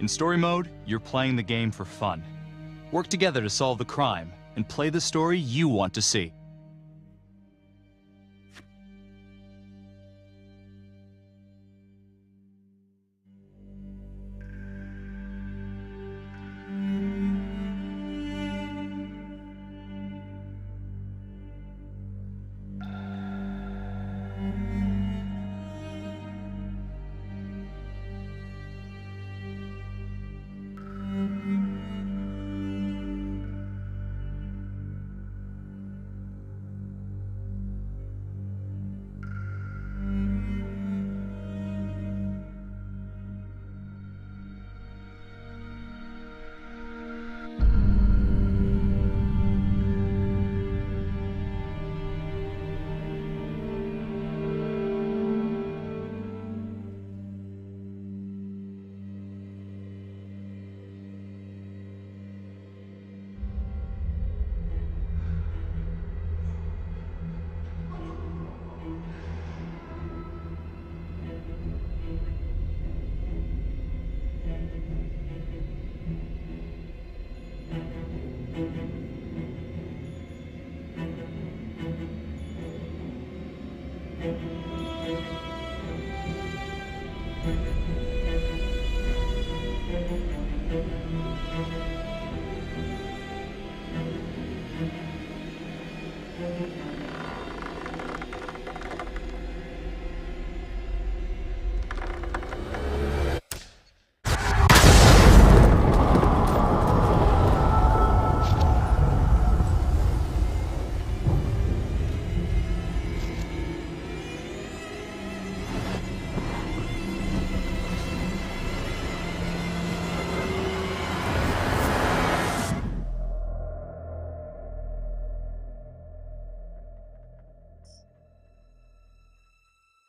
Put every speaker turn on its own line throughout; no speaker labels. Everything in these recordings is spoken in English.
In story mode, you're playing the game for fun. Work together to solve the crime and play the story you want to see.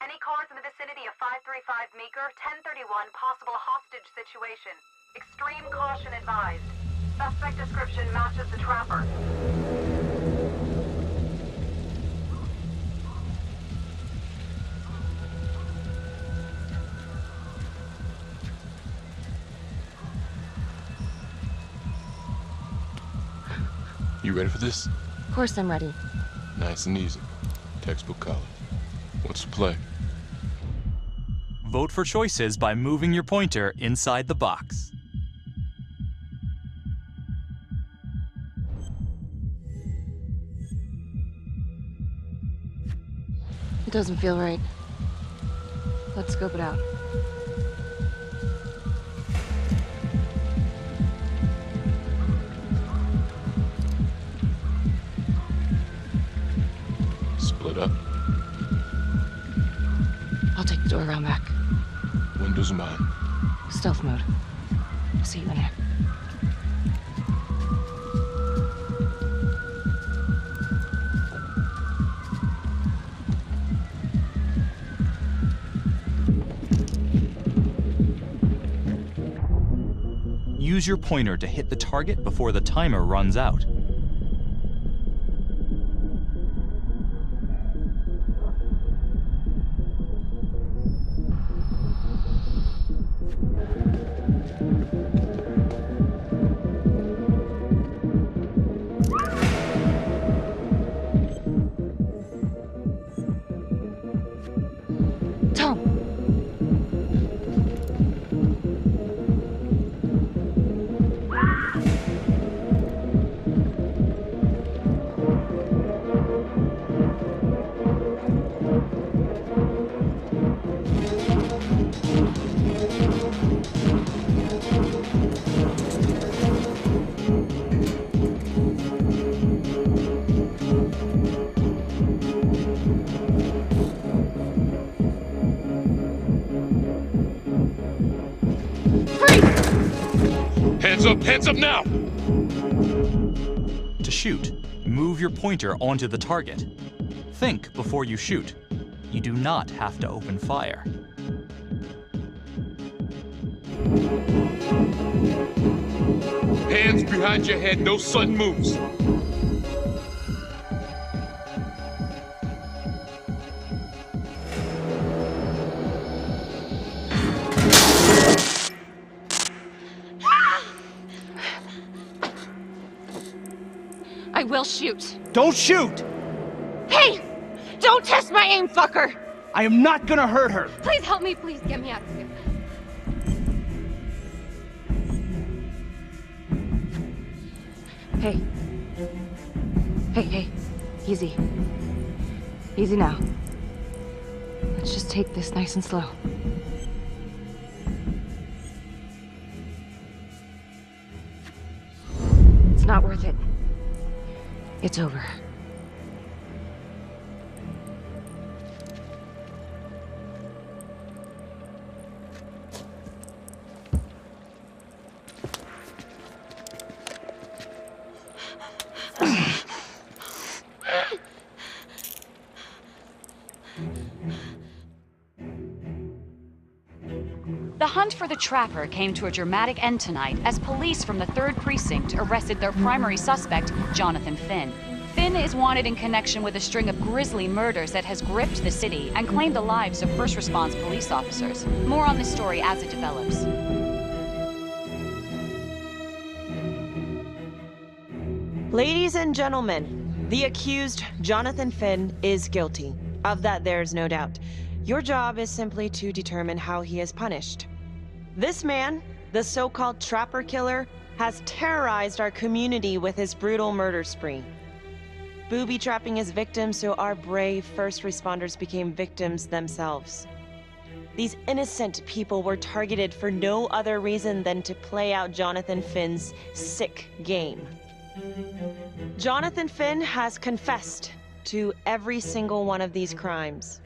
Any cars in the vicinity of 535 Meeker, 1031, possible hostage situation. Extreme caution advised. Suspect description matches the trapper.
You ready for this?
Of course I'm ready.
Nice and easy. Textbook college. What's the play?
Vote for choices by moving your pointer inside the box.
It doesn't feel right. Let's scope it out.
Split up.
I'll take the door around back.
Windows mine.
Stealth mode. I'll see you in there.
Use your pointer to hit the target before the timer runs out.
Tom!
Hands up now!
To shoot, move your pointer onto the target. Think before you shoot. You do not have to open fire.
Hands behind your head, no sudden moves.
I will shoot.
Don't shoot!
Hey! Don't test my aim, fucker!
I am not gonna hurt her.
Please help me, please get me out of here. Hey. Hey. Easy. Easy now. Let's just take this nice and slow. It's not worth it. It's over.
The hunt for the Trapper came to a dramatic end tonight as police from the 3rd Precinct arrested their primary suspect, Jonathan Finn. Finn is wanted in connection with a string of grisly murders that has gripped the city and claimed the lives of first response police officers. More on this story as it develops.
Ladies and gentlemen, the accused, Jonathan Finn, is guilty. Of that, there's no doubt. Your job is simply to determine how he is punished. This man, the so-called Trapper Killer, has terrorized our community with his brutal murder spree. Booby-trapping his victims so our brave first responders became victims themselves. These innocent people were targeted for no other reason than to play out Jonathan Finn's sick game. Jonathan Finn has confessed to every single one of these crimes.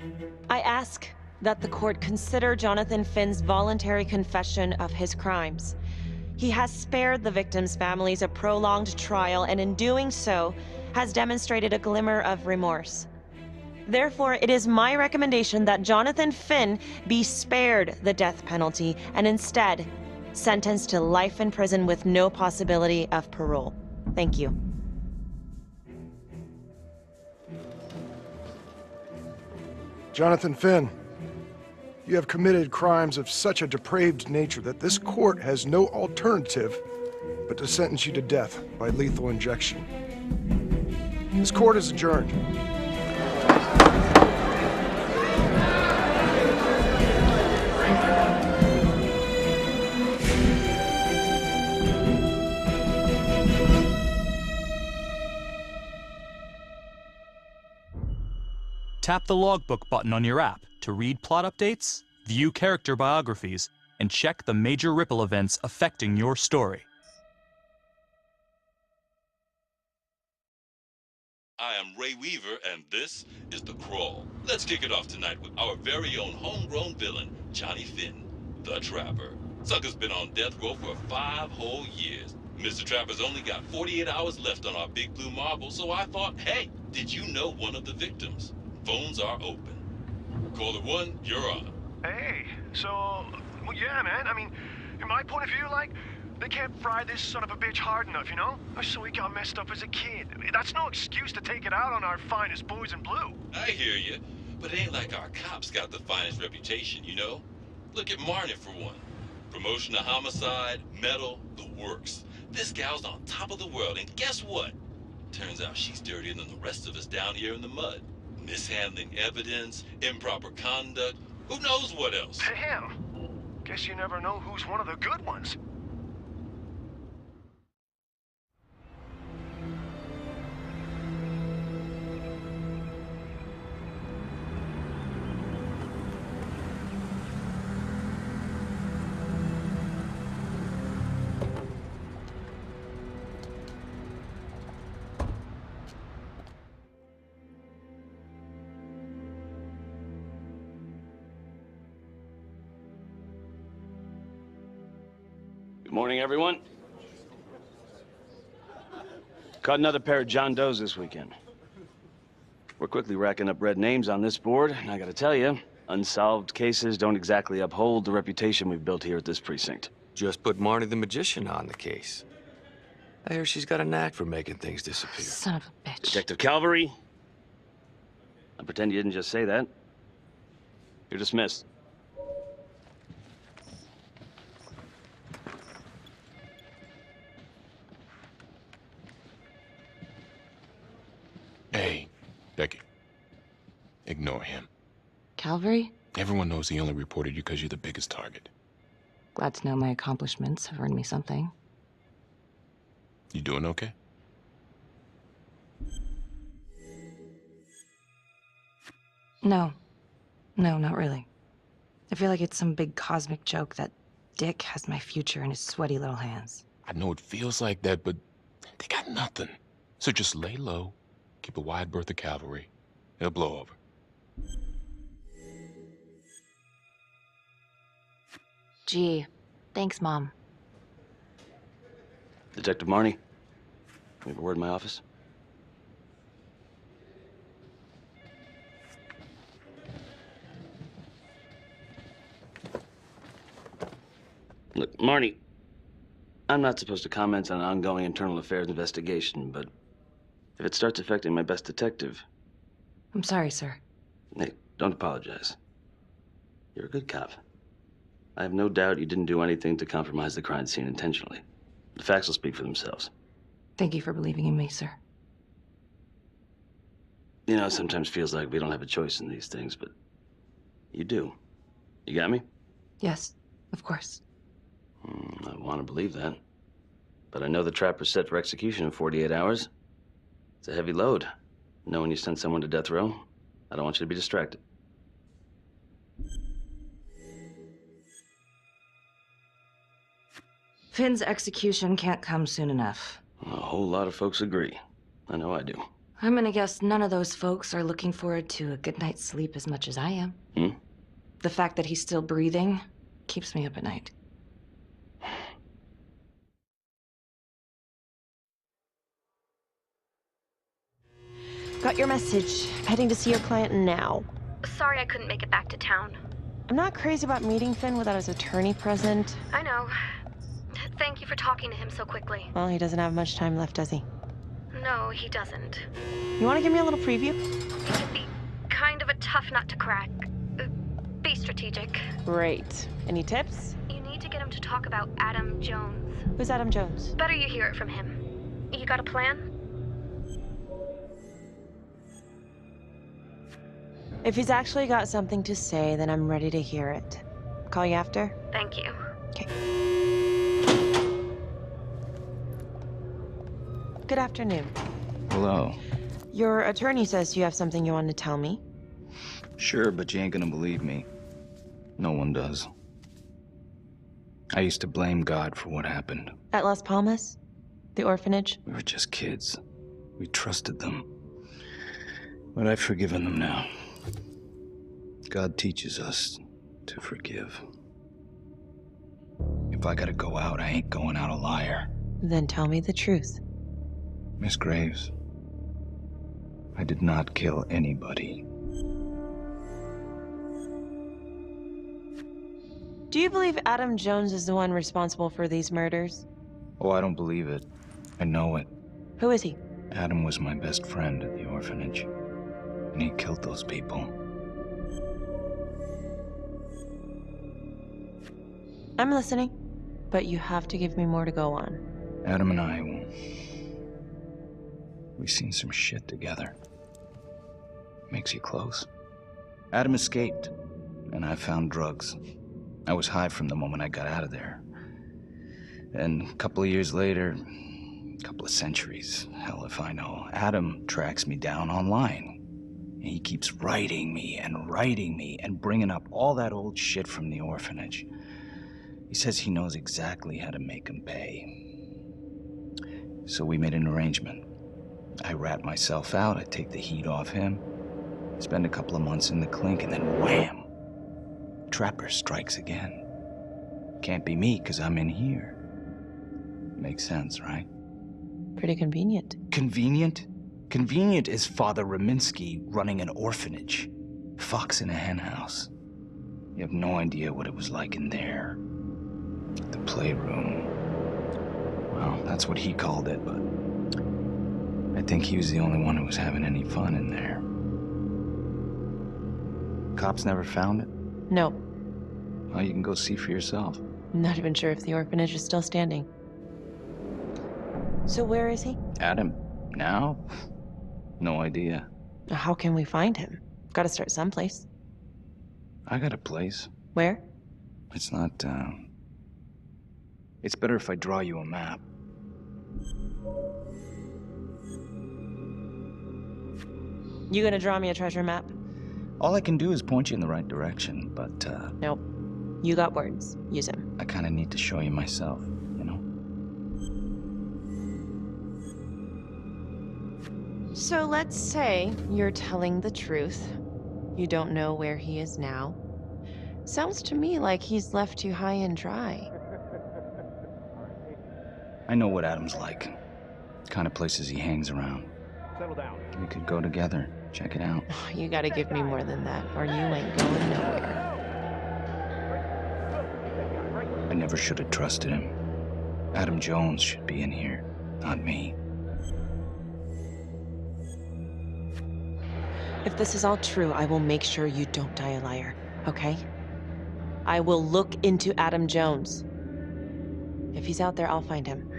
I ask that the court consider Jonathan Finn's voluntary confession of his crimes. He has spared the victims' families a prolonged trial, and in doing so, has demonstrated a glimmer of remorse. Therefore, it is my recommendation that Jonathan Finn be spared the death penalty and instead sentenced to life in prison with no possibility of parole. Thank you.
Jonathan Finn, you have committed crimes of such a depraved nature that this court has no alternative but to sentence you to death by lethal injection. This court is adjourned.
Tap the logbook button on your app to read plot updates, view character biographies, and check the major ripple events affecting your story.
I am Ray Weaver, and this is The Crawl. Let's kick it off tonight with our very own homegrown villain, Johnny Finn, the Trapper. Sucker's been on death row for 5 whole years. Mr. Trapper's only got 48 hours left on our big blue marble, so I thought, hey, did you know one of the victims? Phones are open. Caller 1, you're on.
Hey, so, well, yeah, man, I mean, in my point of view, like, they can't fry this son of a bitch hard enough, you know? So he got messed up as a kid. I mean, that's no excuse to take it out on our finest boys in blue.
I hear you, but it ain't like our cops got the finest reputation, you know? Look at Marnie for one. Promotion to homicide, medal, the works. This gal's on top of the world, and guess what? Turns out she's dirtier than the rest of us down here in the mud. Mishandling evidence, improper conduct, who knows what else?
Damn. Guess you never know who's one of the good ones.
Good morning, everyone. Caught another pair of John Does this weekend. We're quickly racking up red names on this board, and I gotta tell you, unsolved cases don't exactly uphold the reputation we've built here at this precinct.
Just put Marnie the Magician on the case. I hear she's got a knack for making things disappear.
Son of a bitch.
Detective Calvary, I pretend you didn't just say that. You're dismissed.
Hey, Becky. Ignore him.
Calvary?
Everyone knows he only reported you because you're the biggest target.
Glad to know my accomplishments have earned me something.
You doing okay?
No. No, not really. I feel like it's some big cosmic joke that Dick has my future in his sweaty little hands.
I know it feels like that, but they got nothing. So just lay low, keep a wide berth of cavalry. It'll blow over.
Gee, thanks, Mom.
Detective Marnie, we have a word in my office. Look, Marnie, I'm not supposed to comment on an ongoing internal affairs investigation, but if it starts affecting my best detective...
I'm sorry, sir.
Hey, don't apologize. You're a good cop. I have no doubt you didn't do anything to compromise the crime scene intentionally. The facts will speak for themselves.
Thank you for believing in me, sir.
You know, it sometimes feels like we don't have a choice in these things, but you do. You got me?
Yes, of course.
I want to believe that. But I know the trapper's set for execution in 48 hours. It's a heavy load. Knowing you sent someone to death row, I don't want you to be distracted.
Finn's execution can't come soon enough.
A whole lot of folks agree. I know I do.
I'm gonna guess none of those folks are looking forward to a good night's sleep as much as I am. The fact that he's still breathing keeps me up at night.
Got your message. Heading to see your client now.
Sorry I couldn't make it back to town.
I'm not crazy about meeting Finn without his attorney present.
I know. Thank you for talking to him so quickly.
Well, he doesn't have much time left, does he?
No, he doesn't.
You want to give me a little preview?
He can be kind of a tough nut to crack. Be strategic.
Great. Any tips?
You need to get him to talk about Adam Jones.
Who's Adam Jones?
Better you hear it from him. You got a plan?
If he's actually got something to say, then I'm ready to hear it. Call you after?
Thank you.
Okay. Good afternoon.
Hello.
Your attorney says you have something you want to tell me.
Sure, but you ain't gonna believe me. No one does. I used to blame God for what happened.
At Las Palmas? The orphanage?
We were just kids. We trusted them. But I've forgiven them now. God teaches us to forgive. If I gotta go out, I ain't going out a liar.
Then tell me the truth.
Miss Graves, I did not kill anybody.
Do you believe Adam Jones is the one responsible for these murders?
Oh, I don't believe it. I know it.
Who is he?
Adam was my best friend at the orphanage, and he killed those people.
I'm listening, but you have to give me more to go on.
Adam and I, we've seen some shit together. Makes you close. Adam escaped, and I found drugs. I was high from the moment I got out of there. And a couple of years later, a couple of centuries, hell if I know, Adam tracks me down online. And he keeps writing me and bringing up all that old shit from the orphanage. He says he knows exactly how to make him pay. So we made an arrangement. I rat myself out, I take the heat off him, spend a couple of months in the clink, and then wham! Trapper strikes again. Can't be me, 'cause I'm in here. Makes sense, right?
Pretty convenient.
Convenient? Convenient is Father Raminsky running an orphanage. Fox in a henhouse. You have no idea what it was like in there. The playroom. Well, that's what he called it, but I think he was the only one who was having any fun in there. Cops never found it?
No.
Well, you can go see for yourself.
I'm not even sure if the orphanage is still standing. So where is he?
Adam, now? No idea.
How can we find him? Gotta start someplace.
I got a place.
Where?
It's not, It's better if I draw you a map.
You gonna draw me a treasure map?
All I can do is point you in the right direction, but,
Nope. You got words. Use them.
I kinda need to show you myself, you know?
So let's say you're telling the truth. You don't know where he is now. Sounds to me like he's left you high and dry.
I know what Adam's like. The kind of places he hangs around.
Settle down.
We could go together. Check it out.
You gotta give me more than that, or you ain't going nowhere.
I never should have trusted him. Adam Jones should be in here, not me.
If this is all true, I will make sure you don't die a liar, okay? I will look into Adam Jones. If he's out there, I'll find him.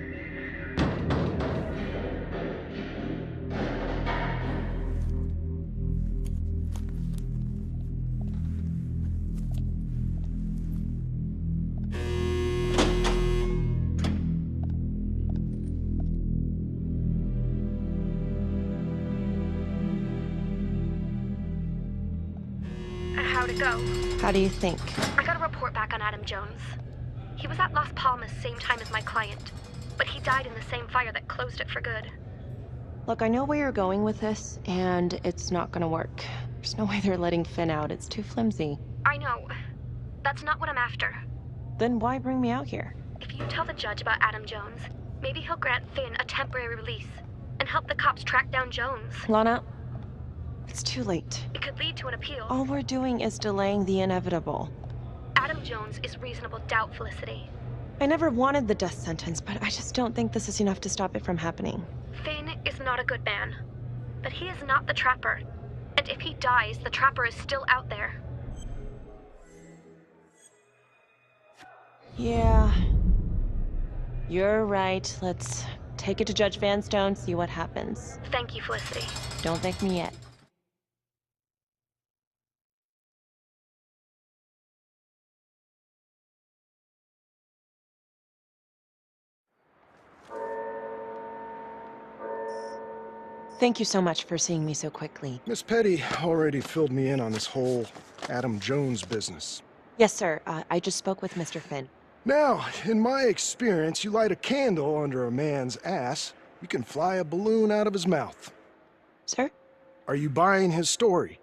How'd it go?
How do you think?
I got a report back on Adam Jones. He was at Las Palmas same time as my client, but he died in the same fire that closed it for good.
Look, I know where you're going with this, and it's not gonna work. There's no way they're letting Finn out. It's too flimsy.
I know. That's not what I'm after.
Then why bring me out here?
If you tell the judge about Adam Jones, maybe he'll grant Finn a temporary release and help the cops track down Jones.
Lana, it's too late.
It could lead to an appeal.
All we're doing is delaying the inevitable.
Adam Jones is reasonable doubt, Felicity.
I never wanted the death sentence, but I just don't think this is enough to stop it from happening.
Finn is not a good man, but he is not the Trapper. And if he dies, the Trapper is still out there.
Yeah. You're right. Let's take it to Judge Vanstone, see what happens.
Thank you, Felicity.
Don't thank me yet. Thank you so much for seeing me so quickly.
Miss Petty already filled me in on this whole Adam Jones business.
Yes, sir. I just spoke with Mr. Finn.
Now, in my experience, you light a candle under a man's ass, you can fly a balloon out of his mouth.
Sir?
Are you buying his story?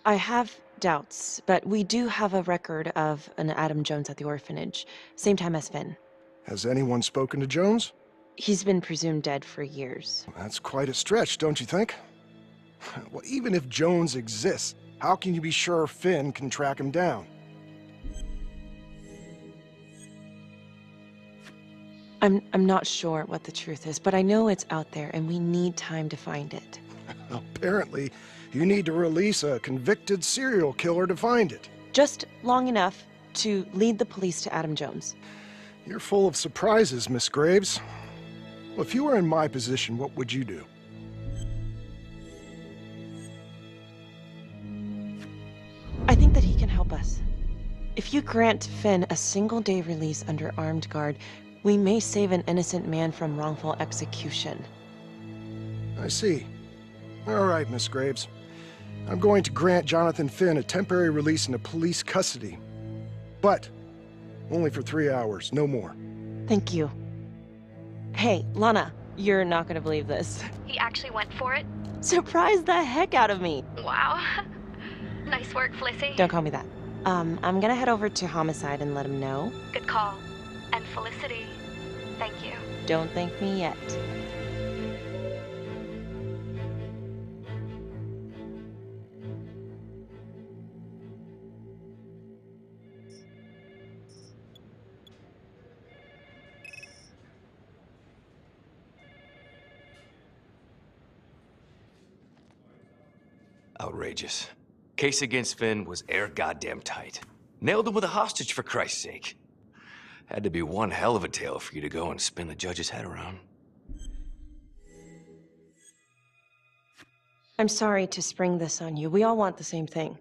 I have doubts, but we do have a record of an Adam Jones at the orphanage, same time as Finn.
Has anyone spoken to Jones?
He's been presumed dead for years.
That's quite a stretch, don't you think? Well, even if Jones exists, how can you be sure Finn can track him down?
I'm not sure what the truth is, but I know it's out there, and we need time to find it.
Apparently, you need to release a convicted serial killer to find it.
Just long enough to lead the police to Adam Jones.
You're full of surprises, Miss Graves. Well, if you were in my position, what would you do?
I think that he can help us. If you grant Finn a single-day release under armed guard, we may save an innocent man from wrongful execution.
I see. All right, Miss Graves. I'm going to grant Jonathan Finn a temporary release into police custody. But only for 3 hours, no more.
Thank you. Hey, Lana, you're not gonna believe this.
He actually went for it?
Surprised the heck out of me.
Wow. Nice work, Felicity.
Don't call me that. I'm gonna head over to Homicide and let him know.
Good call. And Felicity, thank you.
Don't thank me yet.
Outrageous. Case against Finn was air goddamn tight. Nailed him with a hostage, for Christ's sake. Had to be one hell of a tale for you to go and spin the judge's head around.
I'm sorry to spring this on you. We all want the same thing.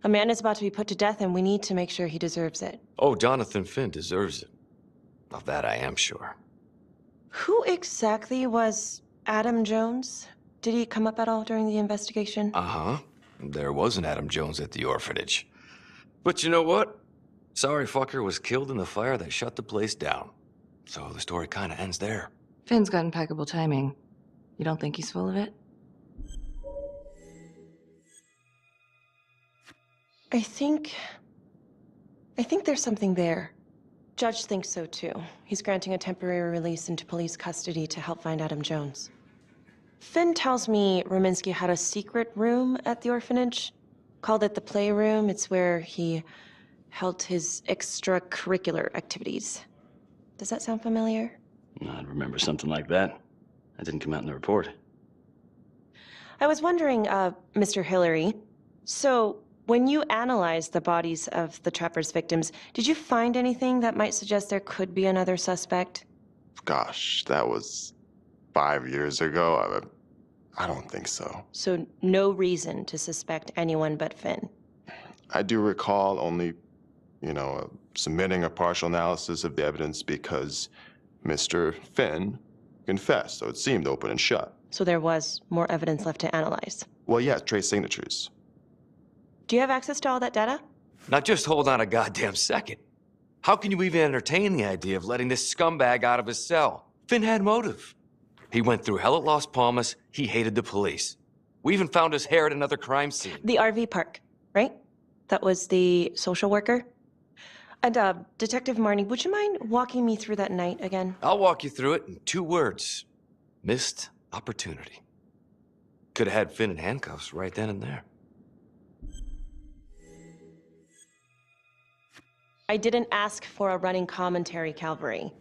A man is about to be put to death, and we need to make sure he deserves it.
Oh, Jonathan Finn deserves it. Of that I am sure.
Who exactly was Adam Jones? Did he come up at all during the investigation?
Uh-huh. There was an Adam Jones at the orphanage. But you know what? Sorry fucker was killed in the fire that shut the place down. So the story kind of ends there.
Finn's got impeccable timing. You don't think he's full of it?
I think there's something there. Judge thinks so too. He's granting a temporary release into police custody to help find Adam Jones. Finn tells me Rominsky had a secret room at the orphanage. Called it the playroom. It's where he held his extracurricular activities. Does that sound familiar?
I'd remember something like that. That didn't come out in the report.
I was wondering, Mr. Hillary, so when you analyzed the bodies of the Trapper's victims, did you find anything that might suggest there could be another suspect?
Gosh, that was 5 years ago. I don't think so.
So no reason to suspect anyone but Finn?
I do recall only, submitting a partial analysis of the evidence because Mr. Finn confessed, so it seemed open and shut.
So there was more evidence left to analyze?
Well, yeah, trace signatures.
Do you have access to all that data?
Now just hold on a goddamn second. How can you even entertain the idea of letting this scumbag out of his cell? Finn had motive. He went through hell at Las Palmas. He hated the police. We even found his hair at another crime scene.
The RV park, right? That was the social worker? And, Detective Marnie, would you mind walking me through that night again?
I'll walk you through it in 2 words. Missed opportunity. Could have had Finn in handcuffs right then and there.
I didn't ask for a running commentary, Calvary.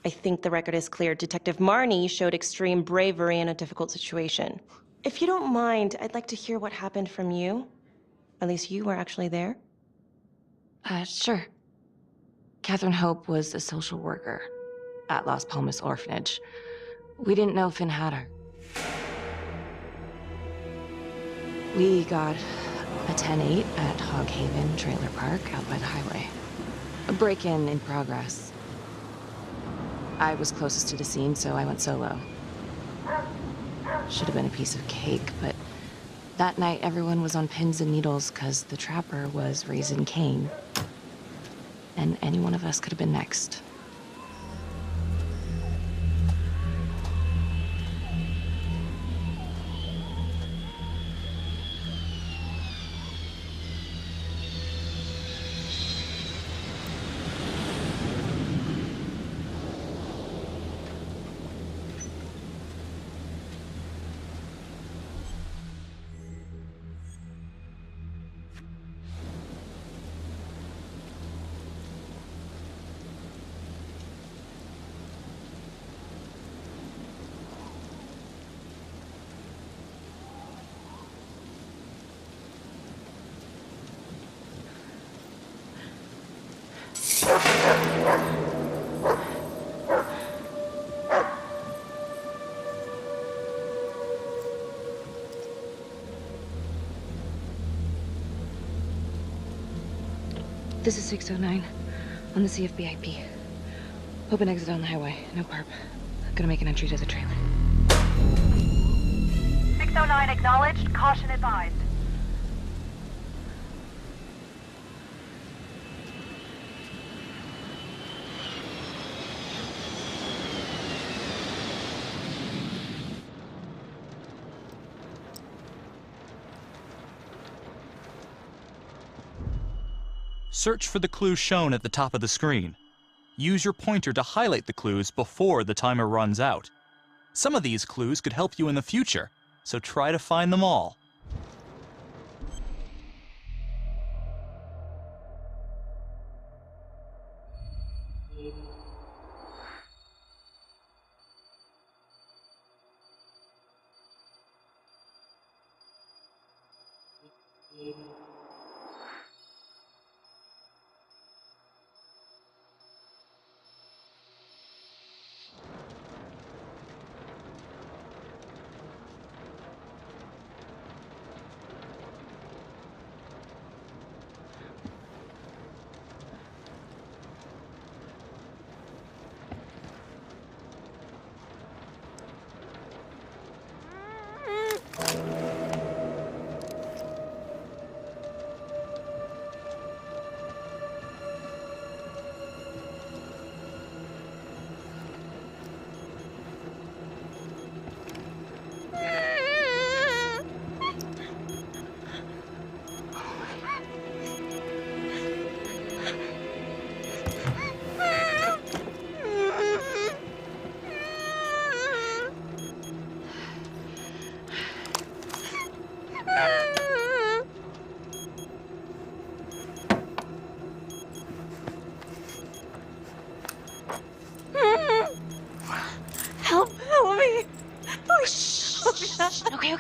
I think the record is clear. Detective Marnie showed extreme bravery in a difficult situation. If you don't mind, I'd like to hear what happened from you. At least you were actually there.
Sure. Catherine Hope was a social worker at Las Palmas Orphanage. We didn't know Finn had her. We got a 10-8 at Hog Haven Trailer Park out by the highway. A break-in in progress. I was closest to the scene, so I went solo. Should have been a piece of cake, but that night everyone was on pins and needles because the Trapper was raising Cain. And any one of us could have been next. This is 609 on the CFBIP. Open exit on the highway. No perp. Gonna make an entry to the trailer.
609 acknowledged. Caution advised.
Search for the clues shown at the top of the screen. Use your pointer to highlight the clues before the timer runs out. Some of these clues could help you in the future, so try to find them all.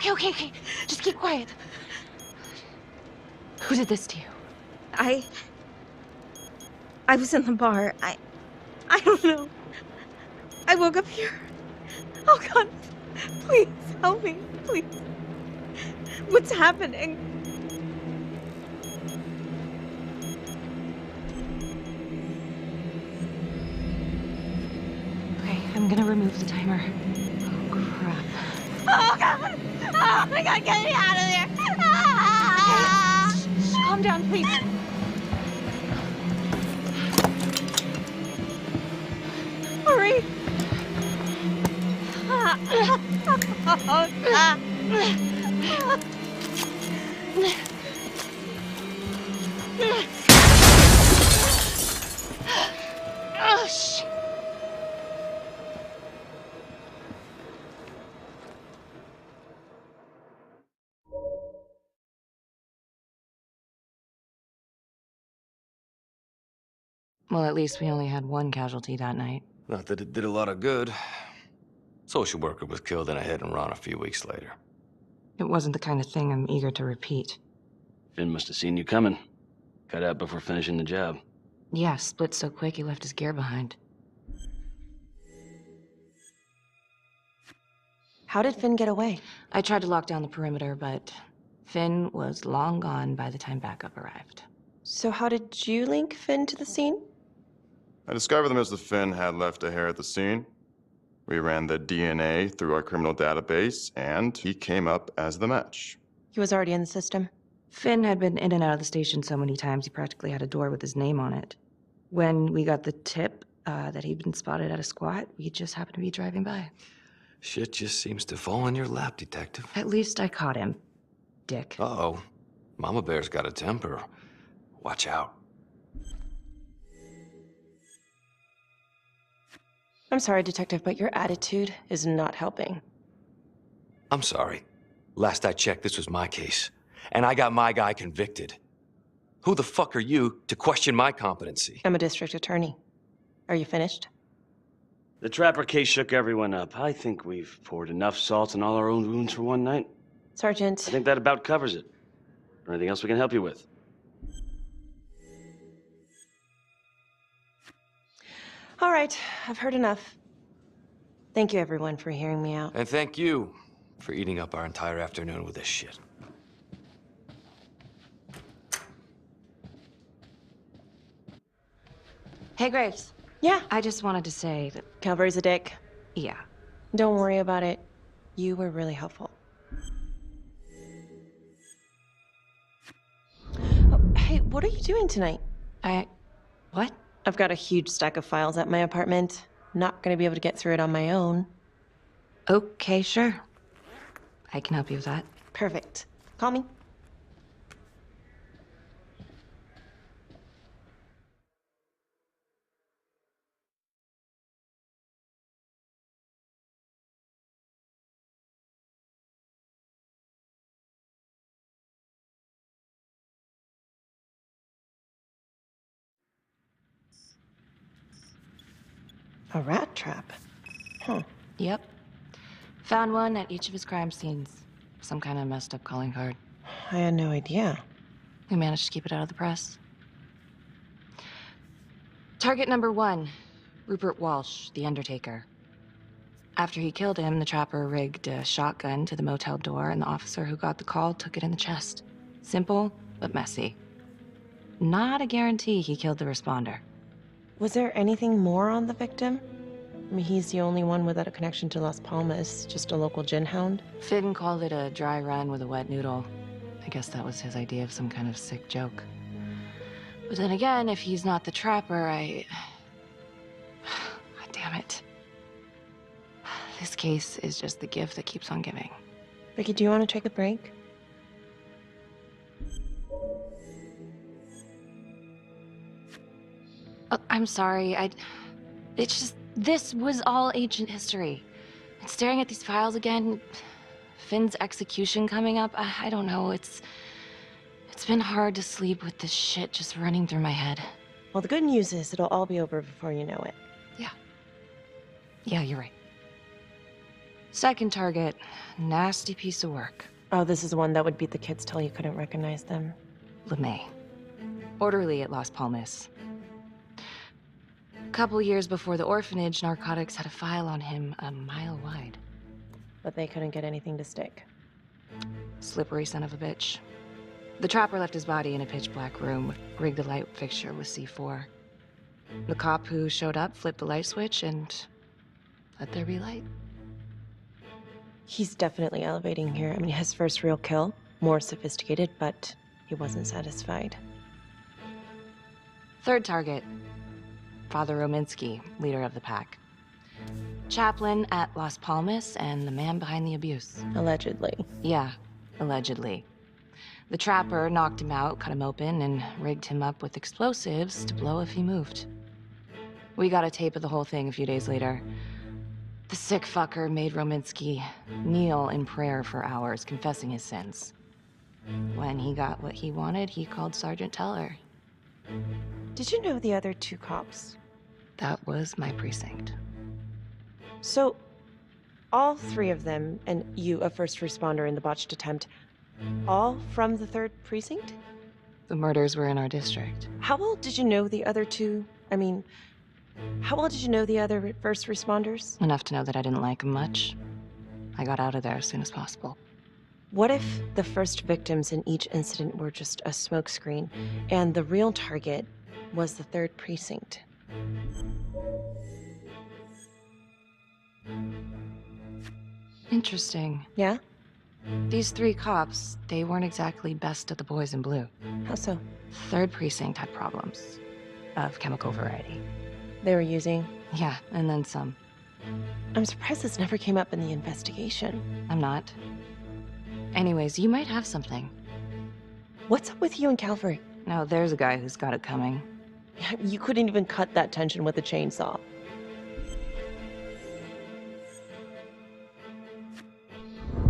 Okay. Just keep quiet. Who did this to you?
I was in the bar. I don't know. I woke up here. Oh God, please help me, please. What's happening?
Okay, I'm gonna remove the timer. Oh, crap.
Oh God! Oh my God, get me out of there!
Okay, shh, calm down, please.
Hurry!
Oh, shit. Well, at least we only had one casualty that night.
Not that it did a lot of good. Social worker was killed in a hit and run a few weeks later.
It wasn't the kind of thing I'm eager to repeat.
Finn must have seen you coming. Cut out before finishing the job.
Yeah, split so quick he left his gear behind.
How did Finn get away?
I tried to lock down the perimeter, but Finn was long gone by the time backup arrived.
So how did you link Finn to the scene?
I discovered that Mr. Finn had left a hair at the scene. We ran the DNA through our criminal database, and he came up as the match.
He was already in the system.
Finn had been in and out of the station so many times he practically had a door with his name on it. When we got the tip that he'd been spotted at a squat, we just happened to be driving by.
Shit just seems to fall in your lap, Detective.
At least I caught him, dick.
Uh-oh. Mama Bear's got a temper. Watch out.
I'm sorry, Detective, but your attitude is not helping.
I'm sorry. Last I checked, this was my case. And I got my guy convicted. Who the fuck are you to question my competency?
I'm a district attorney. Are you finished?
The Trapper case shook everyone up. I think we've poured enough salt in all our own wounds for one night.
Sergeant.
I think that about covers it. Anything else we can help you with?
All right, I've heard enough. Thank you, everyone, for hearing me out.
And thank you for eating up our entire afternoon with this shit.
Hey, Graves.
Yeah?
I just wanted to say that...
Calvary's a dick.
Yeah.
Don't worry about it. You were really helpful. Oh, hey, what are you doing tonight?
What?
I've got a huge stack of files at my apartment. Not gonna be able to get through it on my own.
Okay, sure. I can help you with that.
Perfect. Call me. A rat trap? Huh.
Yep. Found one at each of his crime scenes. Some kind of messed up calling card.
I had no idea.
We managed to keep it out of the press. Target number 1, Rupert Walsh, the Undertaker. After he killed him, the trapper rigged a shotgun to the motel door, and the officer who got the call took it in the chest. Simple, but messy. Not a guarantee he killed the responder.
Was there anything more on the victim? I mean, he's the only one without a connection to Las Palmas, just a local gin hound.
Finn called it a dry run with a wet noodle. I guess that was his idea of some kind of sick joke. But then again, if he's not the trapper, God damn it. This case is just the gift that keeps on giving.
Vicky, do you want to take a break?
Oh, I'm sorry, it's just, this was all ancient history. And staring at these files again, Finn's execution coming up, I don't know, it's been hard to sleep with this shit just running through my head.
Well, the good news is it'll all be over before you know it.
Yeah, you're right. Second target, nasty piece of work.
Oh, this is the one that would beat the kids till you couldn't recognize them.
LeMay. Orderly at Las Palmas. Couple years before the orphanage, narcotics had a file on him a mile wide.
But they couldn't get anything to stick.
Slippery son of a bitch. The trapper left his body in a pitch-black room, rigged the light fixture with C4. The cop who showed up flipped the light switch and let there be light.
He's definitely elevating here. I mean, his first real kill, more sophisticated, but he wasn't satisfied.
Third target, Father Rominsky, leader of the pack. Chaplain at Las Palmas and the man behind the abuse.
Allegedly.
Yeah, allegedly. The trapper knocked him out, cut him open, and rigged him up with explosives to blow if he moved. We got a tape of the whole thing a few days later. The sick fucker made Rominsky kneel in prayer for hours, confessing his sins. When he got what he wanted, he called Sergeant Teller.
Did you know the other two cops?
That was my precinct.
So, all three of them, and you, a first responder in the botched attempt, all from the 3rd precinct?
The murders were in our district.
How well did you know the other two? I mean, how well did you know the other first responders?
Enough to know that I didn't like them much. I got out of there as soon as possible.
What if the first victims in each incident were just a smokescreen, and the real target was the 3rd precinct?
Interesting.
Yeah?
These 3 cops, they weren't exactly best of the boys in blue.
How so?
3rd precinct had problems. Of chemical variety.
They were using?
Yeah, and then some.
I'm surprised this never came up in the investigation.
I'm not. Anyways, you might have something.
What's up with you and Calvary?
Now, there's a guy who's got it coming.
You couldn't even cut that tension with a chainsaw.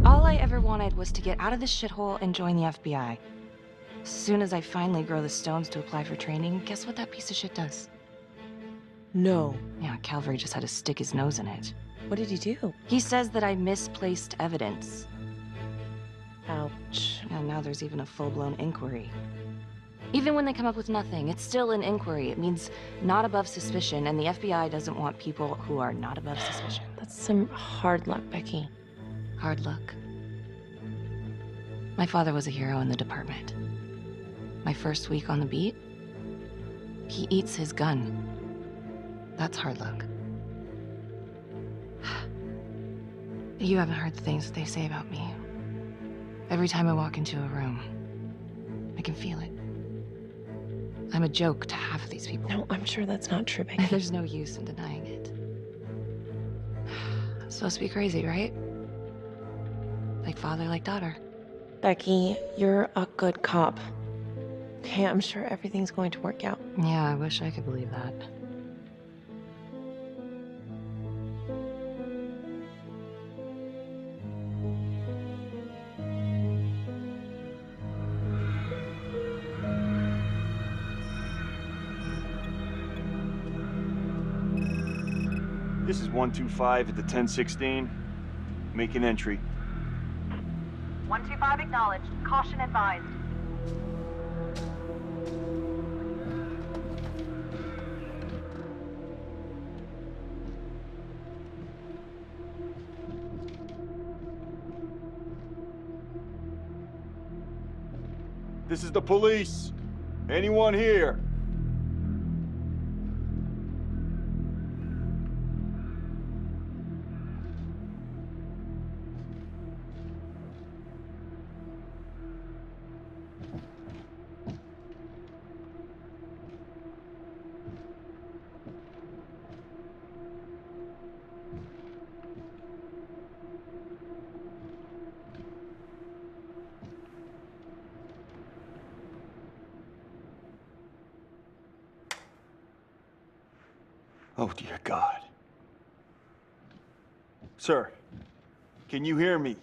All I ever wanted was to get out of this shithole and join the FBI. As soon as I finally grow the stones to apply for training, guess what that piece of shit does?
No.
Yeah, Calvary just had to stick his nose in it.
What did he do?
He says that I misplaced evidence.
Ouch.
And now there's even a full-blown inquiry. Even when they come up with nothing, it's still an inquiry. It means not above suspicion, and the FBI doesn't want people who are not above suspicion.
That's some hard luck, Becky.
Hard luck. My father was a hero in the department. My first week on the beat, he eats his gun. That's hard luck. You haven't heard the things that they say about me. Every time I walk into a room, I can feel it. I'm a joke to half of these people.
No, I'm sure that's not true, Becky.
There's no use in denying it. I'm supposed to be crazy, right? Like father, like daughter.
Becky, you're a good cop. Okay, I'm sure everything's going to work out.
Yeah, I wish I could believe that.
This is 125 at the 1016. Make an entry.
125 acknowledged. Caution advised.
This is the police. Anyone here? Oh, dear God. Sir, can you hear me?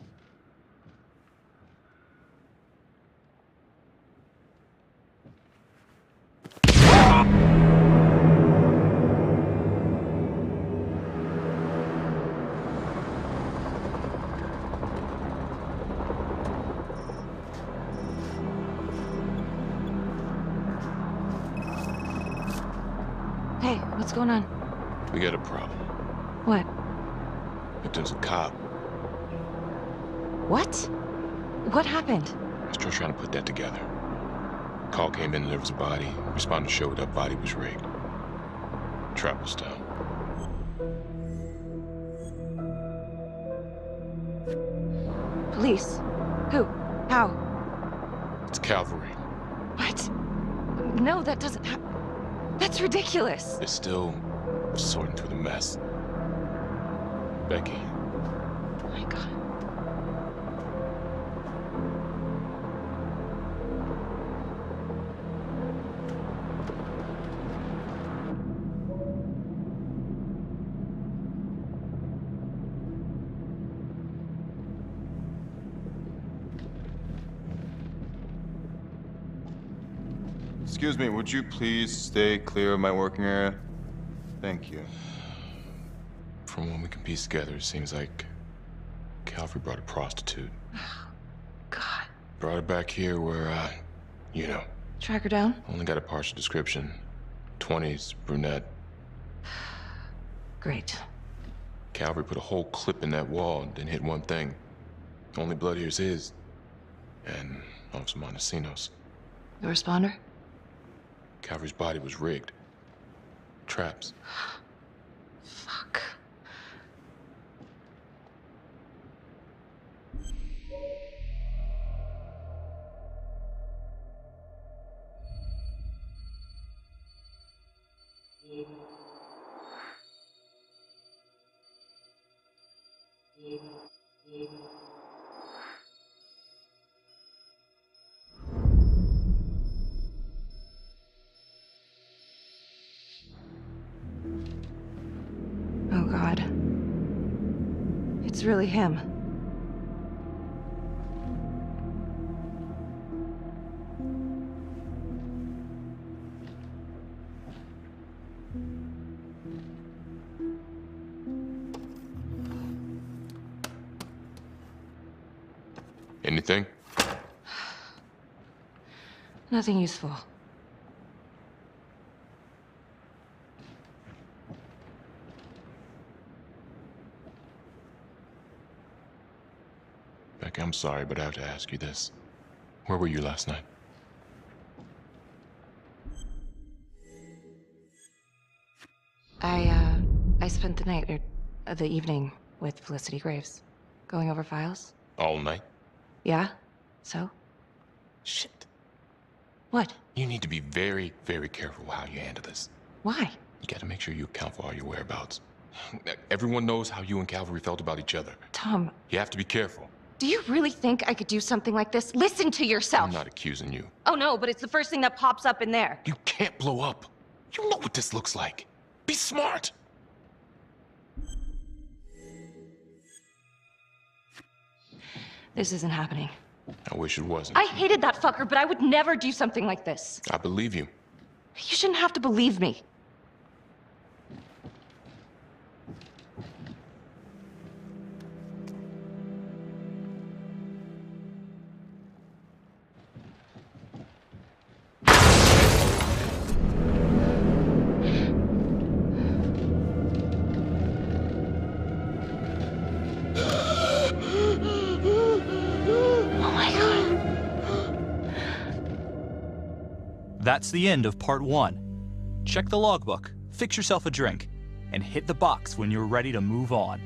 What's going on?
We got a problem.
What?
Victim's a cop.
What? What happened?
I was still trying to put that together. Call came in and there was a body. Responder showed up, body was rigged. Trap was down.
Police? Who? How?
It's cavalry.
What? No, that doesn't That's ridiculous.
They're still sorting through the mess. Becky.
Oh my God.
Excuse me, would you please stay clear of my working area? Thank you.
From what we can piece together, it seems like Calvary brought a prostitute.
God.
Brought her back here where, you know.
Track her down?
Only got a partial description. 20s, brunette.
Great.
Calvary put a whole clip in that wall and didn't hit one thing. Only blood here's his. And Officer Montesinos.
The responder?
Calvary's body was rigged. Traps.
Fuck. Oh, God. It's really him.
Anything?
Nothing useful.
Becky, I'm sorry, but I have to ask you this. Where were you last night?
I spent the night, or the evening, with Felicity Graves. Going over files.
All night?
Yeah? So?
Shit.
What?
You need to be very, very careful how you handle this.
Why?
You gotta make sure you account for all your whereabouts. Everyone knows how you and Calvary felt about each other.
Tom.
You have to be careful.
Do you really think I could do something like this? Listen to yourself!
I'm not accusing you.
Oh no, but it's the first thing that pops up in there.
You can't blow up. You know what this looks like. Be smart.
This isn't happening.
I wish it wasn't.
I hated that fucker, but I would never do something like this.
I believe you.
You shouldn't have to believe me.
That's the end of part 1. Check the logbook, fix yourself a drink, and hit the box when you're ready to move on.